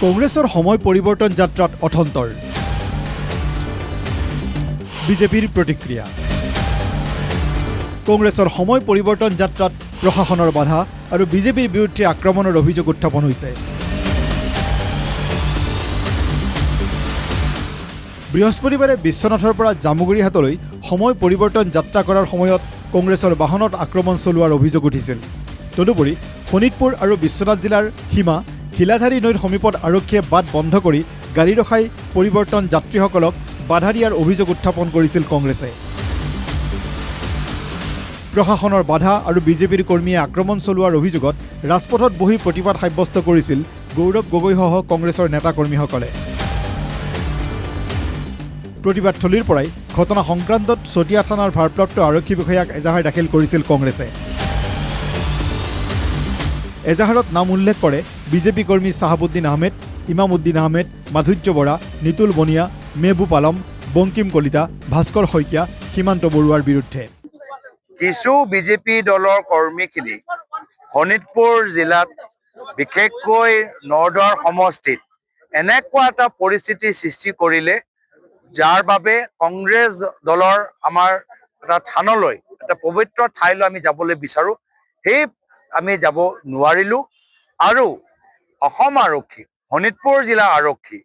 কংগ্ৰেছৰ সময় পৰিৱৰ্তন যাত্ৰাত অথন্তৰ বিজেপিৰ প্ৰতিক্ৰিয়া কংগ্ৰেছৰ সময় পৰিৱৰ্তন যাত্ৰাত প্ৰশাসনৰ বাধা আৰু বিজেপিৰ বিৰুদ্ধে আক্ৰমণৰ অভিযোগ উত্থাপন হৈছে বৃহস্পতিবাৰে বিশ্বনাথৰ পৰা জামুগুৰিহাটলৈ সময় পৰিৱৰ্তন যাত্ৰা কৰাৰ সময়ত কংগ্ৰেছৰ বাহনত আক্ৰমণ চলোৱাৰ অভিযোগ উঠিছিল তদুপৰি শোণিতপুৰ আৰু বিশ্বনাথ জিলাৰ সীমা হিলাধাৰী নৈৰ সমীপত আৰক্ষীয়ে বাট বন্ধ কৰি গাড়ী ৰখাই পৰিৱৰ্তন যাত্ৰীসকলক বাধা দিয়াৰ অভিযোগ উত্থাপন কৰিছিল কংগ্ৰেছে প্ৰশাসনৰ বাধা আৰু বিজেপিৰ কৰ্মীয়ে আক্ৰমণ চলোৱাৰ অভিযোগত ৰাজপথত বহি প্ৰতিবাদ সাব্যস্ত কৰিছিল গৌৰৱ গগৈসহ কংগ্ৰেছৰ নেতাকৰ্মীসকলে প্ৰতিবাদস্থলীৰ পৰাই ঘটনা সংক্ৰান্তত চতিয়া থানাৰ ভাৰপ্ৰাপ্ত আৰক্ষী বিষয়াক এজাহাৰ দাখিল কৰিছিল কংগ্ৰেছে এজাহাৰত নাম উল্লেখ কৰে বিজেপি কৰ্মী চাহাবুদ্দিন আহমেদ ইমামুদ্দিন আহমেদ মাধুৰ্য বৰা নিতুল বনিয়া মেহবুব আলম বংকিম কলিতা ভাস্কৰ শইকীয়া সীমান্ত বৰুৱাৰ বিৰুদ্ধে কিছু বিজেপি দলৰ কৰ্মীখিনি শোণিতপুৰ জিলাত বিশেষকৈ নৰদুৱাৰ সমষ্টিত এনেকুৱা এটা পৰিস্থিতি সৃষ্টি কৰিলে যাৰ বাবে কংগ্ৰেছ দলৰ আমাৰ এটা থানলৈ এটা পবিত্ৰ ঠাইলৈ আমি যাবলৈ বিচাৰোঁ সেই আমি যাব নোৱাৰিলোঁ আৰু অসম আৰক্ষী শোণিতপুৰ জিলা আৰক্ষী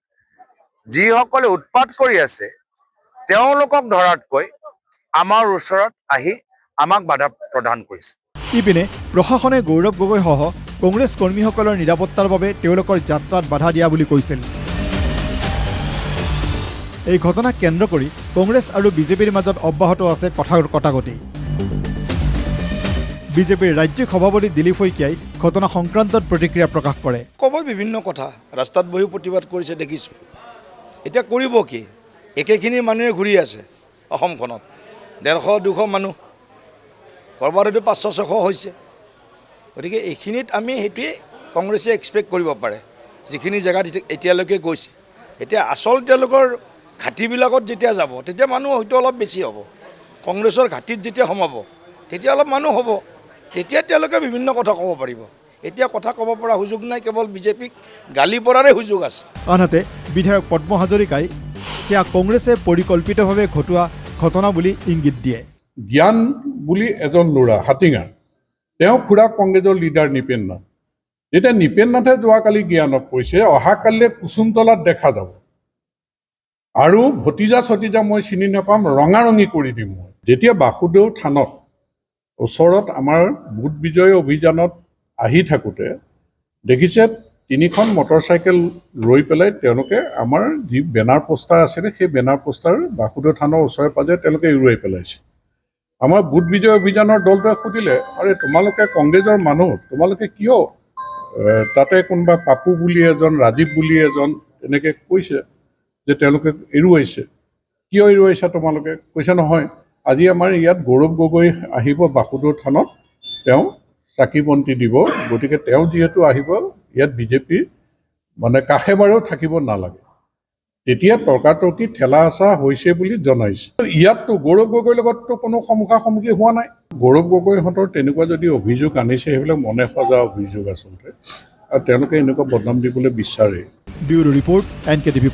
যিসকলে উৎপাত কৰি আছে তেওঁলোকক ধৰাতকৈ আমাৰ ওচৰত আহি আমাক বাধা প্ৰদান কৰিছে ইপিনে প্ৰশাসনে গৌৰৱ গগৈসহ কংগ্ৰেছ কৰ্মীসকলৰ নিৰাপত্তাৰ বাবে তেওঁলোকৰ যাত্ৰাত বাধা দিয়া বুলি কৈছিল এই ঘটনাক কেন্দ্ৰ কৰি কংগ্ৰেছ আৰু বিজেপিৰ মাজত অব্যাহত আছে কথাৰ কটাকটি বিজেপিৰ ৰাজ্যিক সভাপতি দিলীপ শইকীয়াই ঘটনা সংক্ৰান্তত প্ৰতিক্ৰিয়া প্ৰকাশ কৰে ক'ব বিভিন্ন কথা ৰাস্তাত বহি প্ৰতিবাদ কৰিছে দেখিছোঁ এতিয়া কৰিব কি একেখিনি মানুহে ঘূৰি আছে অসমখনত 150-200 মানুহ ক'ৰবাত হয়তো 500-600 হৈছে গতিকে এইখিনিত আমি সেইটোৱে কংগ্ৰেছে এক্সপেক্ট কৰিব পাৰে যিখিনি জেগাত এতিয়ালৈকে গৈছে এতিয়া আচল তেওঁলোকৰ ঘাটিবিলাকত যেতিয়া যাব তেতিয়া মানুহ হয়তো অলপ বেছি হ'ব কংগ্ৰেছৰ ঘাটিত যেতিয়া সোমাব তেতিয়া অলপ মানুহ হ'ব তেতিয়া তেওঁলোকে বিভিন্ন কথা ক'ব পাৰিব এতিয়া কথা ক'ব পৰা সুযোগ নাই কেৱল বিজেপিক গালি পৰাৰে সুযোগ আছে আনহাতে বিধায়ক পদ্ম হাজৰিকাই সেয়া কংগ্ৰেছে পৰিকল্পিতভাৱে ঘটোৱা ঘটনা বুলি ইংগিত দিয়ে জ্ঞান বুলি এজন ল'ৰা হাতীঙা তেওঁ খুৰা কংগ্ৰেছৰ লিডাৰ নিপেন নাথ যেতিয়া নিপেন নাথে যোৱাকালি জ্ঞানক কৈছে অহাকালিলৈ কুসুমতলাত দেখা যাব আৰু ভতিজা ছতিজা মই চিনি নাপাম ৰঙাৰঙী কৰি দিম মই যেতিয়া বাসুদেৱ থানত ওচৰত আমাৰ বুট বিজয় অভিযানত আহি থাকোঁতে দেখিছে 3খন মটৰচাইকেল ৰৈ পেলাই তেওঁলোকে আমাৰ যি বেনাৰ পোষ্টাৰ আছিলে সেই বেনাৰ পোষ্টাৰ বাসুদেৱ থানৰ ওচৰে পাজৰে তেওঁলোকে এৰুৱাই পেলাইছে আমাৰ বুট বিজয় অভিযানৰ দলটোৱে সুধিলে আৰে তোমালোকে কংগ্ৰেছৰ মানুহ তোমালোকে কিয় তাতে কোনোবা পাপু বুলি এজন ৰাজীৱ বুলি এজন এনেকৈ কৈছে যে তেওঁলোকে এৰুৱাইছে কিয় এৰুৱাইছা তোমালোকে কৈছে নহয় আজি আমাৰ ইয়াত গৌৰৱ গগৈ আহিব বাসুদেৱ থানত তেওঁ চাকি বন্তি দিব গতিকে তেওঁ যিহেতু আহিব ইয়াত বিজেপি মানে কাষে বাৰেও থাকিব নালাগে তেতিয়া তৰ্কাতৰ্কি ঠেলা হেঁচা হৈছে বুলি জনাইছে ইয়াততো গৌৰৱ গগৈৰ লগততো কোনো সন্মুখাসন্মুখী হোৱা নাই গৌৰৱ গগৈহঁতৰ তেনেকুৱা যদি অভিযোগ আনিছে সেইবিলাক মনে সজা অভিযোগ আচলতে আৰু তেওঁলোকে এনেকুৱা বদনাম দিবলৈ বিচাৰে ব্যুৰো ৰিপৰ্ট NKTV+